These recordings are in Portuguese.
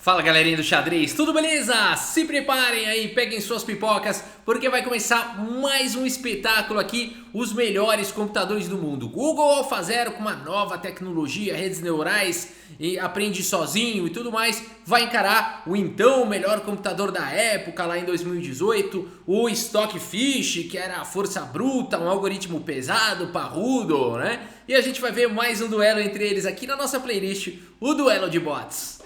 Fala galerinha do xadrez, tudo beleza? Se preparem aí, peguem suas pipocas, porque vai começar mais um espetáculo aqui, os melhores computadores do mundo. Google AlphaZero com uma nova tecnologia, redes neurais, e aprende sozinho e tudo mais, vai encarar o então melhor computador da época lá em 2018, o Stockfish, que era a força bruta, um algoritmo pesado, parrudo, né? E a gente vai ver mais um duelo entre eles aqui na nossa playlist, o Duelo de Bots.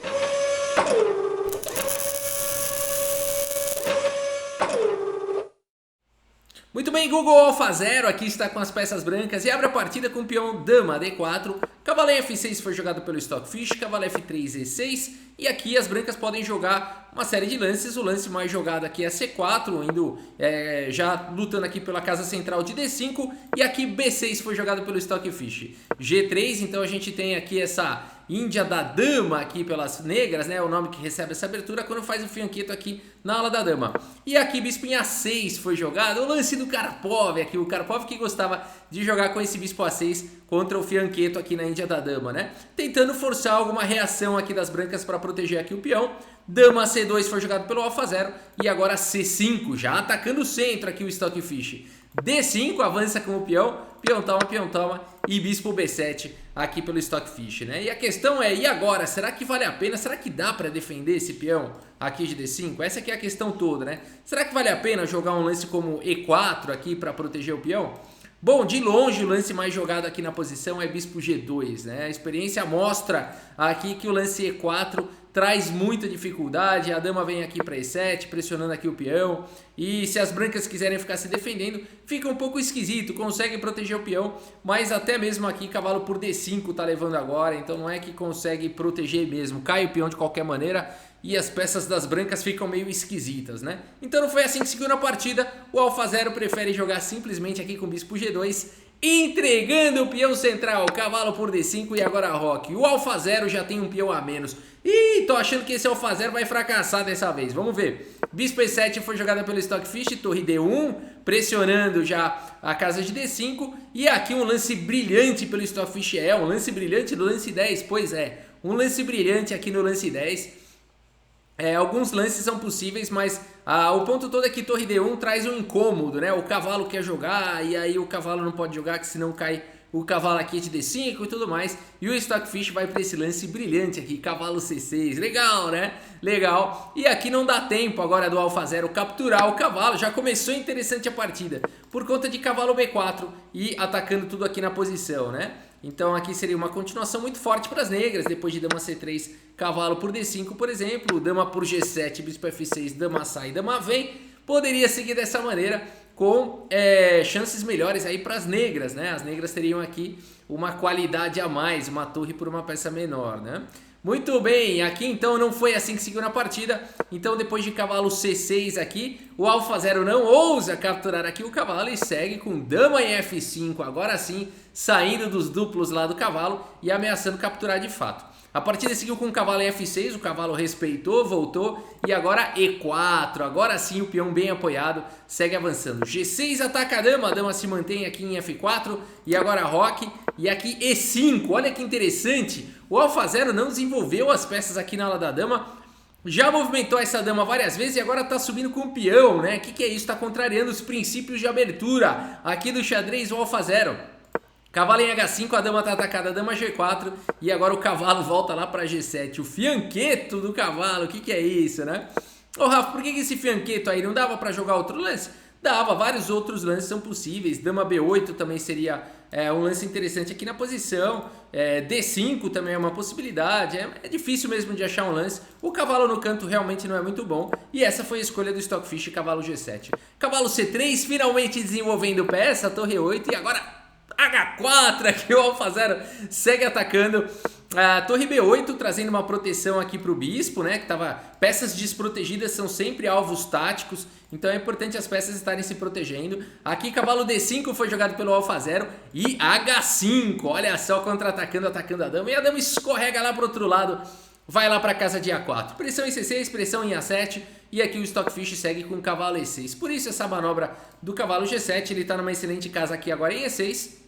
Muito bem, Google AlphaZero aqui está com as peças brancas e abre a partida com o peão Dama D4, cavalo F6 foi jogado pelo Stockfish, cavalo F3 E6 e aqui as brancas podem jogar uma série de lances, o lance mais jogado aqui é C4, indo já lutando aqui pela casa central de D5 e aqui B6 foi jogado pelo Stockfish, G3, então a gente tem aqui essa Índia da Dama aqui pelas negras, né? O nome que recebe essa abertura quando faz o fianqueto aqui na ala da Dama. E aqui bispo em A6 foi jogado, o lance do Karpov aqui, o Karpov que gostava de jogar com esse bispo A6 contra o fianqueto aqui na Índia da Dama, né? Tentando forçar alguma reação aqui das brancas para proteger aqui o peão. Dama C2 foi jogado pelo AlphaZero e agora C5, já atacando o centro aqui o Stockfish. D5 avança com o peão toma e bispo B7 aqui pelo Stockfish, né? E a questão é, e agora? Será que vale a pena? Será que dá para defender esse peão aqui de D5? Essa aqui é a questão toda, né? Será que vale a pena jogar um lance como E4 aqui para proteger o peão? Bom, de longe o lance mais jogado aqui na posição é bispo G2, né? A experiência mostra aqui que o lance E4 traz muita dificuldade, a dama vem aqui para E7, pressionando aqui o peão, e se as brancas quiserem ficar se defendendo, fica um pouco esquisito, conseguem proteger o peão, mas até mesmo aqui cavalo por D5 tá levando agora, então não é que consegue proteger mesmo, cai o peão de qualquer maneira, e as peças das brancas ficam meio esquisitas, né? Então não foi assim que seguiu na partida, o AlphaZero prefere jogar simplesmente aqui com o bispo G2, entregando o peão central, cavalo por D5 e agora roque. O AlphaZero já tem um peão a menos. Ih, tô achando que esse AlphaZero vai fracassar dessa vez, vamos ver. Bispo E7 foi jogada pelo Stockfish, torre D1, pressionando já a casa de D5. E aqui um lance brilhante pelo Stockfish, um lance brilhante no lance 10, pois é. Um lance brilhante aqui no lance 10. Alguns lances são possíveis, mas o ponto todo é que torre D1 traz um incômodo, né? O cavalo quer jogar e aí o cavalo não pode jogar, que senão cai o cavalo aqui de D5 e tudo mais. E o Stockfish vai para esse lance brilhante aqui, cavalo C6, legal, né? Legal. E aqui não dá tempo agora do AlphaZero capturar o cavalo, já começou interessante a partida, por conta de cavalo B4 e atacando tudo aqui na posição, né? Então aqui seria uma continuação muito forte para as negras, depois de dama C3, cavalo por D5, por exemplo, dama por G7, bispo F6, dama sai, dama vem, poderia seguir dessa maneira com chances melhores aí para as negras, né? As negras teriam aqui uma qualidade a mais, uma torre por uma peça menor, né? Muito bem, aqui então não foi assim que seguiu na partida, então depois de cavalo C6 aqui, o AlphaZero não ousa capturar aqui o cavalo e segue com dama em F5, agora sim, saindo dos duplos lá do cavalo e ameaçando capturar de fato. A partida seguiu com o cavalo em F6, o cavalo respeitou, voltou e agora E4, agora sim o peão bem apoiado, segue avançando. G6 ataca a dama se mantém aqui em F4 e agora roque e aqui E5, olha que interessante, o AlphaZero não desenvolveu as peças aqui na ala da dama, já movimentou essa dama várias vezes e agora tá subindo com o peão, né? O que é isso? Tá contrariando os princípios de abertura aqui do xadrez, o AlphaZero. Cavalo em H5, a dama tá atacada, a dama G4 e agora o cavalo volta lá para G7. O fianqueto do cavalo, o que é isso, né? Ô Rafa, por que esse fianqueto aí não dava para jogar outro lance? Dava, vários outros lances são possíveis. Dama B8 também seria um lance interessante aqui na posição. D5 também é uma possibilidade. É difícil mesmo de achar um lance. O cavalo no canto realmente não é muito bom. E essa foi a escolha do Stockfish, cavalo G7. Cavalo C3 finalmente desenvolvendo peça, torre 8 e agora H4 aqui o AlphaZero segue atacando a torre B8, trazendo uma proteção aqui para o bispo, né? Que tava, peças desprotegidas são sempre alvos táticos, então é importante as peças estarem se protegendo. Aqui cavalo D5 foi jogado pelo AlphaZero e H5, olha só, contra-atacando, atacando a dama, e a dama escorrega lá para o outro lado, vai lá para casa de A4. Pressão em C6, pressão em A7, e aqui o Stockfish segue com o cavalo E6. Por isso essa manobra do cavalo G7, ele está numa excelente casa aqui agora em E6.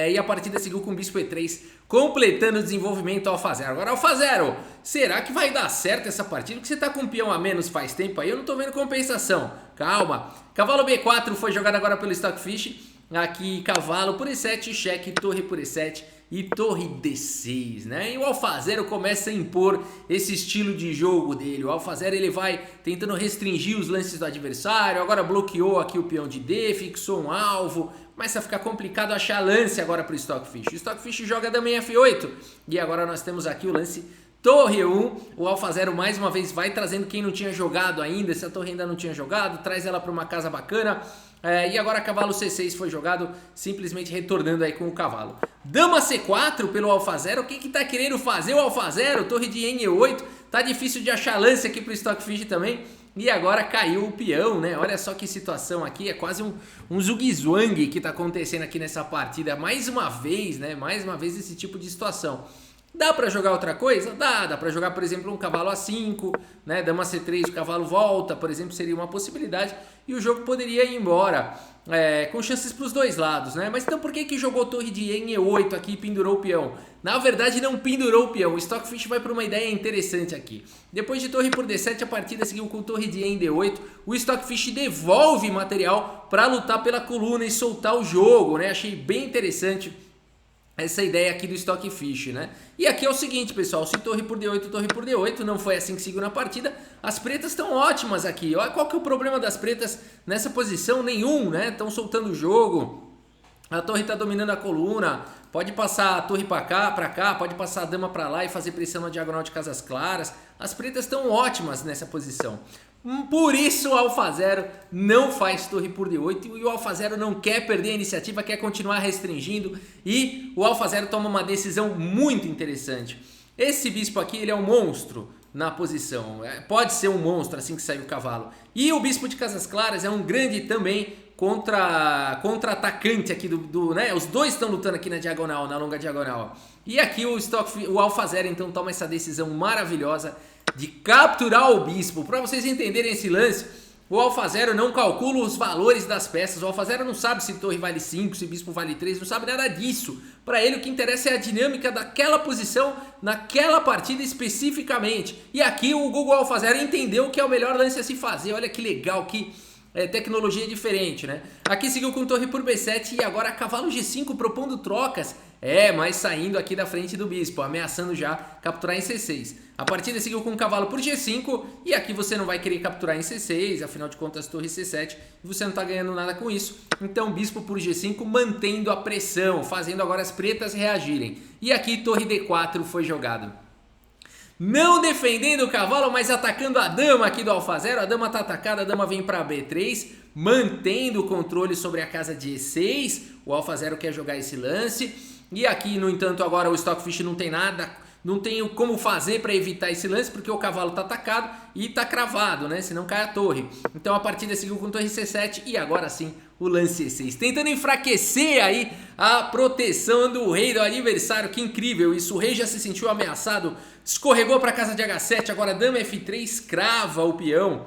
E a partida seguiu com o bispo E3, completando o desenvolvimento Alfa Zero. Agora, Alfa Zero, será que vai dar certo essa partida? Porque você tá com um peão a menos faz tempo aí, eu não tô vendo compensação. Calma. Cavalo B4 foi jogado agora pelo Stockfish. Aqui, cavalo por E7, cheque, torre por E7 e torre D6, né? E o Alfa Zero começa a impor esse estilo de jogo dele. O Alfa Zero ele vai tentando restringir os lances do adversário, agora bloqueou aqui o peão de D, fixou um alvo. Começa a ficar complicado achar lance agora para o Stockfish. O Stockfish joga dama em F8 e agora nós temos aqui o lance torre 1. O Alfa Zero mais uma vez vai trazendo quem não tinha jogado ainda. Se a torre ainda não tinha jogado, traz ela para uma casa bacana. E agora cavalo C6 foi jogado, simplesmente retornando aí com o cavalo. Dama C4 pelo Alfa Zero. O que tá querendo fazer o Alfa Zero? Torre de E8. Tá difícil de achar lance aqui pro Stockfish também. E agora caiu o peão, né? Olha só que situação aqui. É quase um zug-zwang que tá acontecendo aqui nessa partida. Mais uma vez, né? Mais uma vez esse tipo de situação. Dá pra jogar outra coisa? Dá pra jogar, por exemplo, um cavalo A5, né? Dama C3, o cavalo volta, por exemplo, seria uma possibilidade. E o jogo poderia ir embora, com chances pros dois lados, né? Mas então por que jogou torre de E8 aqui e pendurou o peão? Na verdade não pendurou o peão, o Stockfish vai para uma ideia interessante aqui. Depois de torre por D7, a partida seguiu com torre de E em D8. O Stockfish devolve material para lutar pela coluna e soltar o jogo, né? Achei bem interessante essa ideia aqui do Stockfish, né? E aqui é o seguinte, pessoal, se torre por D8, não foi assim que seguiu na partida. As pretas estão ótimas aqui. Olha qual que é o problema das pretas nessa posição, nenhum, né? Estão soltando o jogo. A torre está dominando a coluna. Pode passar a torre para cá, pode passar a dama para lá e fazer pressão na diagonal de casas claras. As pretas estão ótimas nessa posição. Por isso o Alfa Zero não faz torre por D8 e o Alfa Zero não quer perder a iniciativa, quer continuar restringindo e o Alfa Zero toma uma decisão muito interessante. Esse bispo aqui ele é um monstro na posição, pode ser um monstro assim que sair o cavalo. E o bispo de casas claras é um grande também contra-atacante aqui né? Os dois estão lutando aqui na diagonal, na longa diagonal. E aqui o Alfa Zero então toma essa decisão maravilhosa de capturar o bispo. Para vocês entenderem esse lance, o Alfa Zero não calcula os valores das peças. O Alfa Zero não sabe se torre vale 5, se bispo vale 3, não sabe nada disso. Para ele o que interessa é a dinâmica daquela posição, naquela partida especificamente. E aqui o Google Alfa Zero entendeu que é o melhor lance a se fazer. Olha que legal, que tecnologia diferente, né? Aqui seguiu com torre por B7 e agora cavalo G5 propondo trocas. Mas saindo aqui da frente do bispo, ameaçando já capturar em C6. A partida seguiu com cavalo por G5 e aqui você não vai querer capturar em C6, afinal de contas torre C7 e você não está ganhando nada com isso. Então bispo por G5 mantendo a pressão, fazendo agora as pretas reagirem. E aqui torre D4 foi jogado. Não defendendo o cavalo, mas atacando a dama aqui do Alfa Zero. A dama está atacada, a dama vem para B3, mantendo o controle sobre a casa de E6. O Alfa Zero quer jogar esse lance. E aqui, no entanto, agora o Stockfish não tem nada, não tem como fazer para evitar esse lance, porque o cavalo está atacado e está cravado, né? Senão cai a torre. Então a partida seguiu com torre C7 e agora sim o lance C6. Tentando enfraquecer aí a proteção do rei do adversário. Que incrível isso, o rei já se sentiu ameaçado, escorregou para a casa de H7, agora dama F3, crava o peão.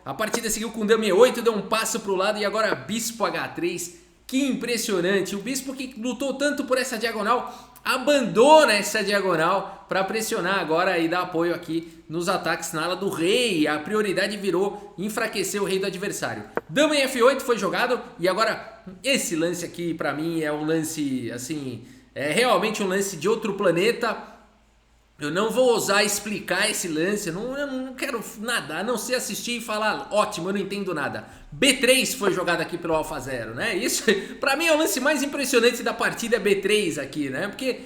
A partida seguiu com dama E8, deu um passo para o lado e agora bispo H3. Que impressionante, o bispo que lutou tanto por essa diagonal, abandona essa diagonal para pressionar agora e dar apoio aqui nos ataques na ala do rei. A prioridade virou enfraquecer o rei do adversário. Dama em F8 foi jogado e agora esse lance aqui para mim é um lance assim, é realmente um lance de outro planeta. Eu não vou ousar explicar esse lance, eu não quero nada, a não ser assistir e falar, ótimo, eu não entendo nada. B3 foi jogado aqui pelo Alfa Zero, né? Isso, pra mim, é o lance mais impressionante da partida, é B3 aqui, né? Porque,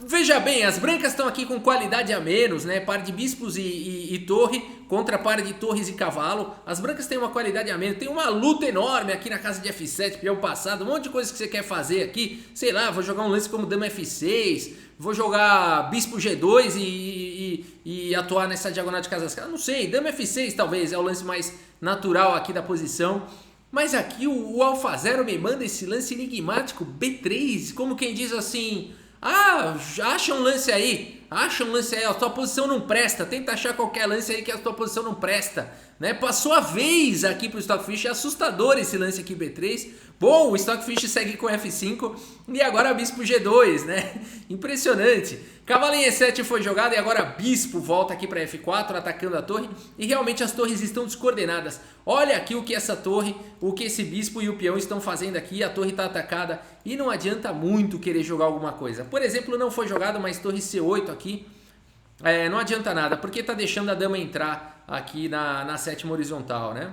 veja bem, as brancas estão aqui com qualidade a menos, né? Par de bispos e torre contra par de torres e cavalo. As brancas têm uma qualidade a menos, tem uma luta enorme aqui na casa de F7, peão passado, um monte de coisa que você quer fazer aqui. Sei lá, vou jogar um lance como dama F6, vou jogar bispo G2 e atuar nessa diagonal de casas. Não sei, dama F6 talvez é o lance mais natural aqui da posição. Mas aqui o Alfa Zero me manda esse lance enigmático, B3, como quem diz assim... acha um lance aí. acha um lance aí, a tua posição não presta, tenta achar qualquer lance aí que a tua posição não presta, né? Passou a vez aqui pro Stockfish, é assustador esse lance aqui B3. Bom, o Stockfish segue com F5 e agora Bispo G2, né? Impressionante. Cavalo em E7 foi jogado e agora Bispo volta aqui para F4 atacando a torre e realmente as torres estão descoordenadas. Olha aqui o que essa torre, o que esse Bispo e o peão estão fazendo aqui, a torre está atacada e não adianta muito querer jogar alguma coisa. Por exemplo, não foi jogado mais torre C8 aqui, não adianta nada, porque está deixando a dama entrar aqui na sétima horizontal, né?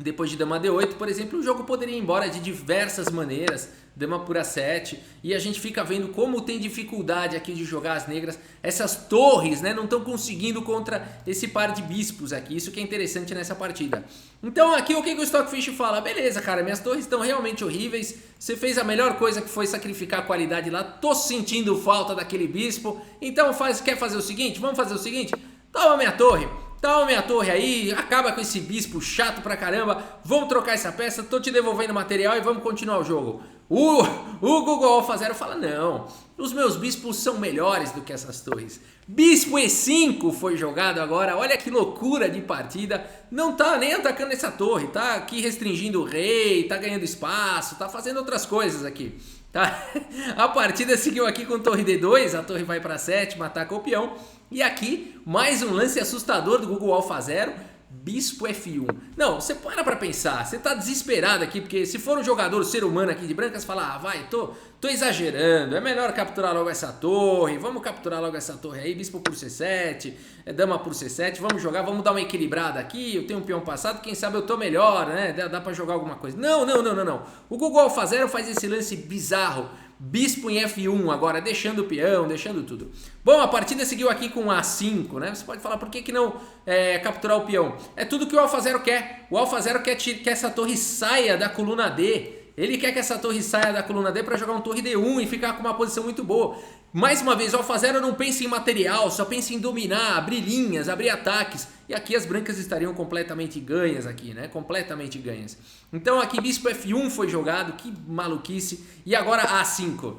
Depois de dama D8, por exemplo, o jogo poderia ir embora de diversas maneiras, dama por A7, e a gente fica vendo como tem dificuldade aqui de jogar as negras. Essas torres, né, não estão conseguindo contra esse par de bispos aqui, isso que é interessante nessa partida. Então aqui o que o Stockfish fala? Beleza, cara, minhas torres estão realmente horríveis, você fez a melhor coisa que foi sacrificar a qualidade lá, tô sentindo falta daquele bispo, então quer fazer o seguinte? Vamos fazer o seguinte? Toma minha torre! Toma minha torre aí, acaba com esse bispo chato pra caramba, vamos trocar essa peça, tô te devolvendo material e vamos continuar o jogo. O Google AlphaZero fala, não, os meus bispos são melhores do que essas torres. Bispo E5 foi jogado agora, olha que loucura de partida, não tá nem atacando essa torre, tá aqui restringindo o rei, tá ganhando espaço, tá fazendo outras coisas aqui. Tá? A partida seguiu aqui com torre D2, a torre vai para a sétima, ataca o peão. E aqui, mais um lance assustador do Google AlphaZero, Bispo F1. Não, você para pensar, você tá desesperado aqui, porque se for um jogador, ser humano aqui de brancas, fala, vai, tô exagerando, é melhor capturar logo essa torre, vamos capturar logo essa torre aí, Bispo por C7, Dama por C7, vamos jogar, vamos dar uma equilibrada aqui, eu tenho um peão passado, quem sabe eu tô melhor, né, dá pra jogar alguma coisa. Não. O Google AlphaZero faz esse lance bizarro, Bispo em F1 agora, deixando o peão, deixando tudo. Bom, a partida seguiu aqui com A5, né? Você pode falar, por que não capturar o peão? É tudo que o AlphaZero quer. O AlphaZero quer que essa torre saia da coluna D. Ele quer que essa torre saia da coluna D para jogar um torre D1 e ficar com uma posição muito boa. Mais uma vez, o AlphaZero não pensa em material, só pensa em dominar, abrir linhas, abrir ataques. E aqui as brancas estariam completamente ganhas aqui, né? Completamente ganhas. Então aqui Bispo F1 foi jogado, que maluquice. E agora A5.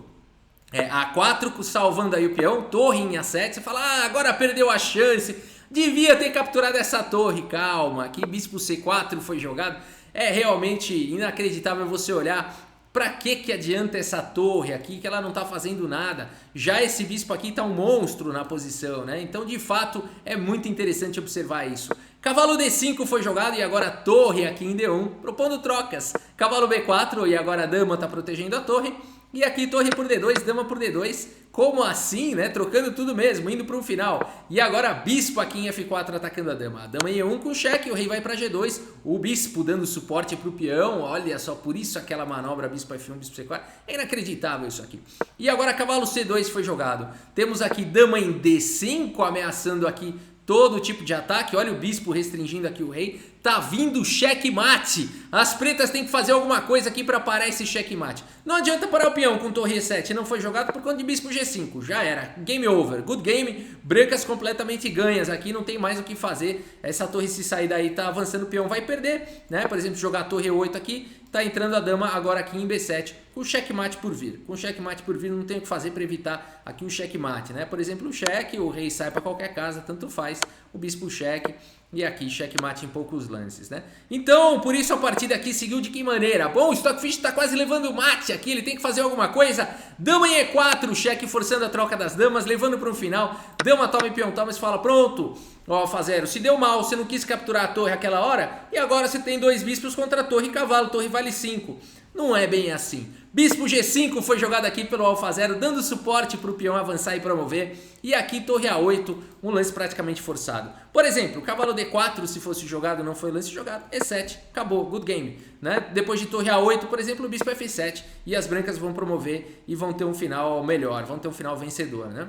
A4 salvando aí o peão, torre em A7. Você fala, agora perdeu a chance. Devia ter capturado essa torre. Calma, aqui Bispo C4 foi jogado. É realmente inacreditável você olhar. Pra que adianta essa torre aqui que ela não tá fazendo nada? Já esse bispo aqui tá um monstro na posição, né? Então, de fato, é muito interessante observar isso. Cavalo D5 foi jogado e agora torre aqui em D1, propondo trocas. Cavalo B4 e agora a dama tá protegendo a torre. E aqui torre por D2, dama por D2, como assim, né? Trocando tudo mesmo, indo para um final. E agora bispo aqui em F4 atacando a dama. A dama em E1 com cheque, o rei vai para G2. O bispo dando suporte para o peão. Olha só, por isso aquela manobra bispo F1, bispo C4. É inacreditável isso aqui. E agora cavalo C2 foi jogado. Temos aqui dama em D5 ameaçando aqui todo tipo de ataque. Olha o bispo restringindo aqui o rei. Tá vindo checkmate. As pretas têm que fazer alguma coisa aqui para parar esse checkmate. Não adianta parar o peão com torre E7. Não foi jogado por conta de bispo G5. Já era. Game over. Good game. Brancas completamente ganhas. Aqui não tem mais o que fazer. Essa torre, se sair daí, tá avançando o peão, vai perder, né? Por exemplo, jogar a torre E8 aqui. Tá entrando a dama agora aqui em B7 com checkmate por vir. Com checkmate por vir não tem o que fazer para evitar aqui um checkmate, né? Por exemplo, o cheque, o rei sai para qualquer casa, tanto faz. O bispo cheque e aqui checkmate em poucos lances, né? Então, por isso a partida aqui seguiu de que maneira? Bom, o Stockfish tá quase levando mate aqui, ele tem que fazer alguma coisa. Dama em E4, cheque forçando a troca das damas, levando para um final. Dama toma e peão toma e fala, pronto. Ó, AlphaZero, se deu mal, você não quis capturar a torre aquela hora, e agora você tem dois bispos contra a torre e cavalo, torre vale 5. Não é bem assim. Bispo G5 foi jogado aqui pelo AlphaZero, dando suporte para o peão avançar e promover. E aqui torre A8, um lance praticamente forçado. Por exemplo, cavalo D4, se fosse jogado, não foi lance jogado. E7, acabou, good game, né? Depois de torre A8, por exemplo, o bispo F7 e as brancas vão promover e vão ter um final melhor, vão ter um final vencedor, né?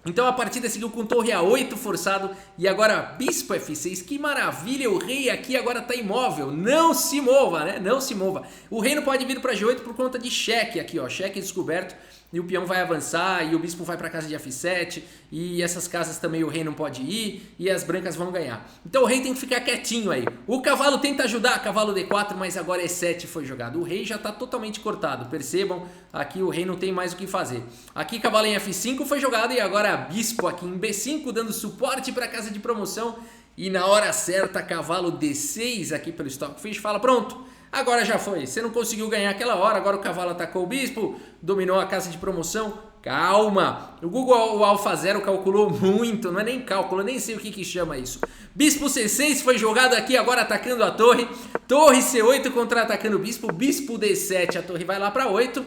Então a partida seguiu com torre A8 forçado e agora bispo F6, que maravilha, o rei aqui agora está imóvel, não se mova, né? Não se mova. O rei não pode vir para G8 por conta de cheque aqui, ó, cheque descoberto. e o peão vai avançar e o bispo vai para casa de F7 e essas casas também o rei não pode ir e as brancas vão ganhar. Então o rei tem que ficar quietinho aí. O cavalo tenta ajudar, cavalo D4, mas agora E7 foi jogado. O rei já está totalmente cortado, percebam, aqui o rei não tem mais o que fazer. Aqui cavalo em F5 foi jogado e agora bispo aqui em B5 dando suporte para a casa de promoção. E na hora certa, cavalo D6 aqui pelo Stockfish fala, pronto, agora já foi. Você não conseguiu ganhar aquela hora, agora o cavalo atacou o bispo, dominou a casa de promoção. Calma, o Google AlphaZero calculou muito, não é nem cálculo, nem sei o que chama isso. Bispo C6 foi jogado aqui, agora atacando a torre. Torre C8 contra-atacando o bispo, bispo D7, a torre vai lá para 8.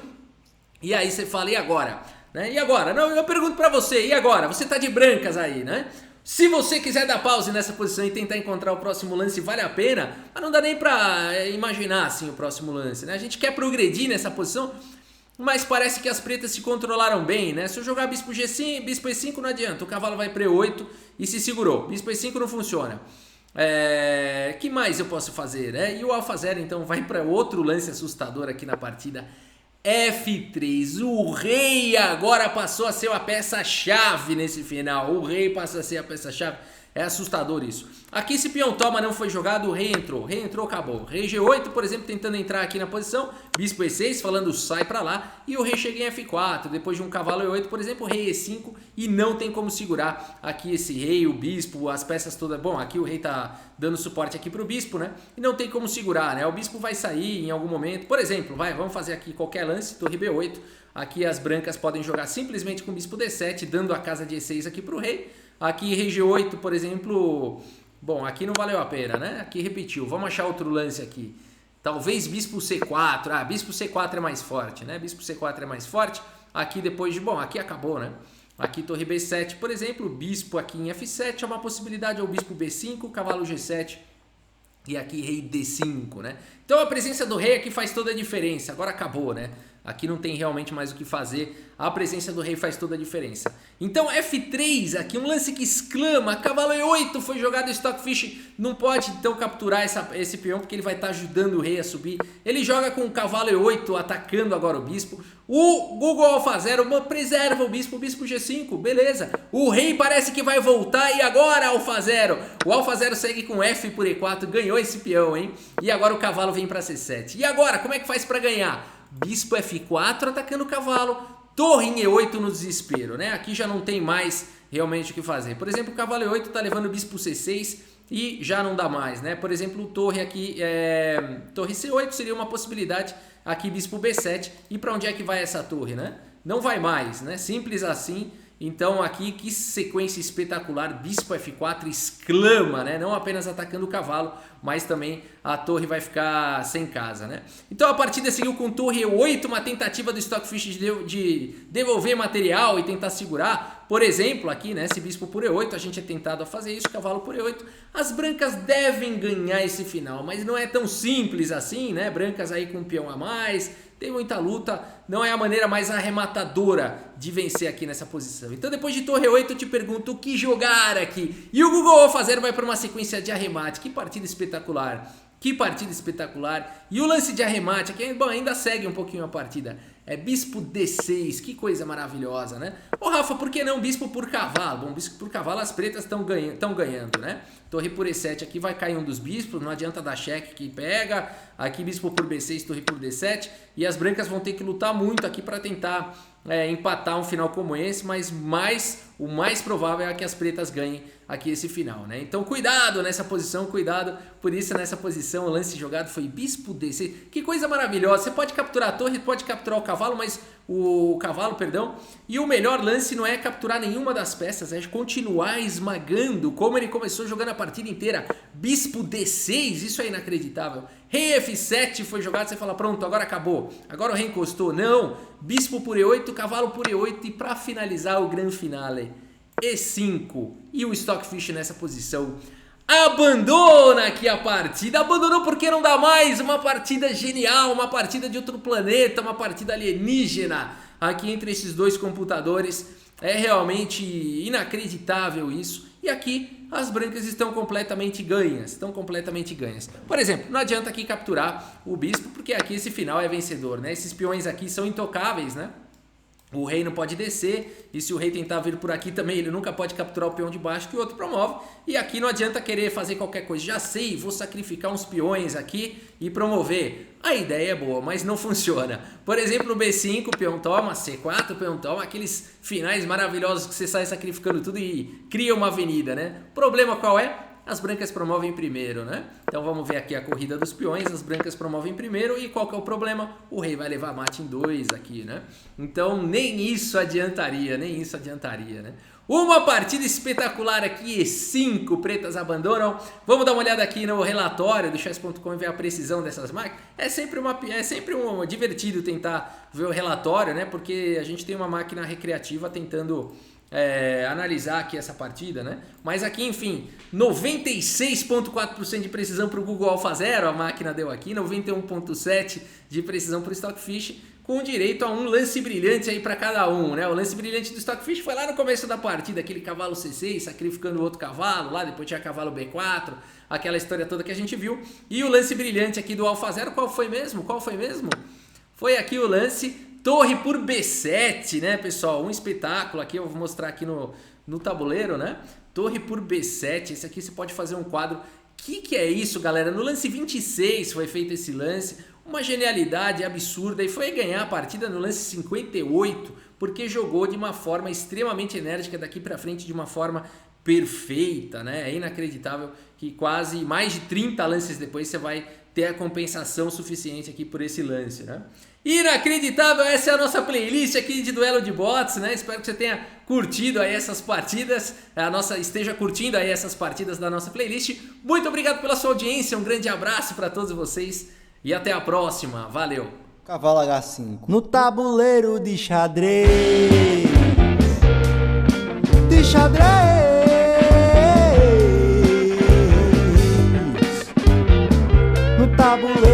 E aí você fala, e agora? Né? E agora? Não, eu pergunto para você, e agora? Você tá de brancas aí, né? Se você quiser dar pause nessa posição e tentar encontrar o próximo lance, vale a pena, mas não dá nem pra imaginar assim o próximo lance, né? A gente quer progredir nessa posição, mas parece que as pretas se controlaram bem, né? Se eu jogar bispo G5, bispo E5 não adianta, o cavalo vai para E8 e se segurou. Bispo E5 não funciona. Que mais eu posso fazer, né? E o AlphaZero então vai para outro lance assustador aqui na partida. F3, o rei agora passou a ser a peça-chave nesse final, o rei passa a ser a peça-chave, é assustador isso. Aqui esse peão toma não foi jogado, o rei entrou, acabou. Rei G8, por exemplo, tentando entrar aqui na posição, bispo E6 falando sai pra lá e o rei chega em F4, depois de um cavalo E8, por exemplo, o rei E5 e não tem como segurar aqui esse rei, o bispo, as peças todas. Bom, aqui o rei tá dando suporte aqui pro bispo, né? E não tem como segurar, né? O bispo vai sair em algum momento, por exemplo, vamos fazer aqui qualquer lance, torre B8, aqui as brancas podem jogar simplesmente com bispo D7, dando a casa de E6 aqui pro rei. Aqui rei G8, por exemplo, bom, aqui não valeu a pena, né? Aqui repetiu, vamos achar outro lance aqui. Talvez bispo C4, bispo C4 é mais forte, né? Bispo C4 é mais forte. Aqui depois de, bom, aqui acabou, né? Aqui torre B7, por exemplo, bispo aqui em F7 é uma possibilidade, ou bispo B5, cavalo G7 e aqui rei D5, né? Então a presença do rei aqui faz toda a diferença, agora acabou, né? Aqui não tem realmente mais o que fazer, a presença do rei faz toda a diferença. Então F3, aqui um lance que exclama, cavalo E8 foi jogado, Stockfish não pode então capturar esse peão porque ele vai estar ajudando o rei a subir. Ele joga com o cavalo E8 atacando agora o bispo. O Google AlphaZero preserva o bispo G5, beleza. O rei parece que vai voltar e agora AlphaZero. O AlphaZero segue com F por E4, ganhou esse peão, hein? E agora o cavalo vem para C7. E agora, como é que faz para ganhar? Bispo F4 atacando o cavalo, torre em E8 no desespero, né? Aqui já não tem mais realmente o que fazer. Por exemplo, o cavalo E8 está levando o bispo C6 e já não dá mais, né? Por exemplo, torre aqui, torre C8 seria uma possibilidade. Aqui bispo B7 e para onde é que vai essa torre, né? Não vai mais, né? Simples assim. Então aqui, que sequência espetacular, bispo F4 exclama, né? Não apenas atacando o cavalo, mas também a torre vai ficar sem casa, né? Então a partida seguiu com torre E8, uma tentativa do Stockfish de devolver material e tentar segurar. Por exemplo, aqui, né? Esse bispo por E8, a gente é tentado a fazer isso, cavalo por E8. As brancas devem ganhar esse final, mas não é tão simples assim, né? Brancas aí com um peão a mais, tem muita luta, não é a maneira mais arrematadora de vencer aqui nessa posição. Então depois de torre 8 eu te pergunto o que jogar aqui. E o Google AlphaZero vai para uma sequência de arremate. Que partida espetacular. Que partida espetacular. E o lance de arremate aqui, bom, ainda segue um pouquinho a partida. É bispo D6, que coisa maravilhosa, né? Ô Rafa, por que não bispo por cavalo? Bom, bispo por cavalo as pretas estão ganhando, né? Torre por E7 aqui vai cair um dos bispos, não adianta dar cheque que pega. Aqui bispo por B6, torre por D7. E as brancas vão ter que lutar muito aqui para tentar empatar um final como esse, mas o mais provável é que as pretas ganhem aqui esse final, né? Então cuidado nessa posição, cuidado. Por isso nessa posição o lance jogado foi bispo D6. Que coisa maravilhosa. Você pode capturar a torre, pode capturar o cavalo, mas o cavalo, perdão. E o melhor lance não é capturar nenhuma das peças, é continuar esmagando, como ele começou jogando a partida inteira. Bispo D6, isso é inacreditável. Rei F7 foi jogado, você fala, pronto, agora acabou. Agora o rei encostou. Não, bispo por E8, cavalo por E8 e para finalizar o grande finale, E5. E o Stockfish nessa posição abandona aqui a partida. Abandonou porque não dá mais. Uma partida genial, uma partida de outro planeta, uma partida alienígena aqui entre esses dois computadores. É realmente inacreditável isso. E aqui as brancas estão completamente ganhas. Por exemplo, não adianta aqui capturar o bispo, porque aqui esse final é vencedor, né? Esses peões aqui são intocáveis, né? O rei não pode descer, e se o rei tentar vir por aqui também, ele nunca pode capturar o peão de baixo que o outro promove. E aqui não adianta querer fazer qualquer coisa. Já sei, vou sacrificar uns peões aqui e promover. A ideia é boa, mas não funciona. Por exemplo, no B5, o peão toma, C4, o peão toma, aqueles finais maravilhosos que você sai sacrificando tudo e cria uma avenida, né? O problema qual é? As brancas promovem primeiro, né? Então vamos ver aqui a corrida dos peões, as brancas promovem primeiro e qual que é o problema? O rei vai levar mate em 2 aqui, né? Então nem isso adiantaria, né? Uma partida espetacular aqui, E5, pretas abandonam. Vamos dar uma olhada aqui no relatório do chess.com e ver a precisão dessas máquinas. É sempre um divertido tentar ver o relatório, né? Porque a gente tem uma máquina recreativa tentando analisar aqui essa partida, né? Mas aqui, enfim, 96,4% de precisão para o Google AlphaZero, a máquina deu aqui, 91,7% de precisão para o Stockfish, com direito a um lance brilhante aí para cada um, né? O lance brilhante do Stockfish foi lá no começo da partida, aquele cavalo C6 sacrificando o outro cavalo, lá depois tinha cavalo B4, aquela história toda que a gente viu. E o lance brilhante aqui do AlphaZero, qual foi mesmo? Foi aqui o lance torre por B7, né, pessoal? Um espetáculo aqui, eu vou mostrar aqui no tabuleiro, né? Torre por B7, esse aqui você pode fazer um quadro. Que é isso, galera? No lance 26 foi feito esse lance, uma genialidade absurda, e foi ganhar a partida no lance 58, porque jogou de uma forma extremamente enérgica daqui pra frente, de uma forma perfeita, né? É inacreditável que quase mais de 30 lances depois você vai ter a compensação suficiente aqui por esse lance, né? Inacreditável, essa é a nossa playlist aqui de duelo de bots, né? Espero que você tenha curtido aí essas partidas, esteja curtindo aí essas partidas da nossa playlist. Muito obrigado pela sua audiência, um grande abraço para todos vocês e até a próxima. Valeu! Cavalo H5 no tabuleiro de xadrez, no tabuleiro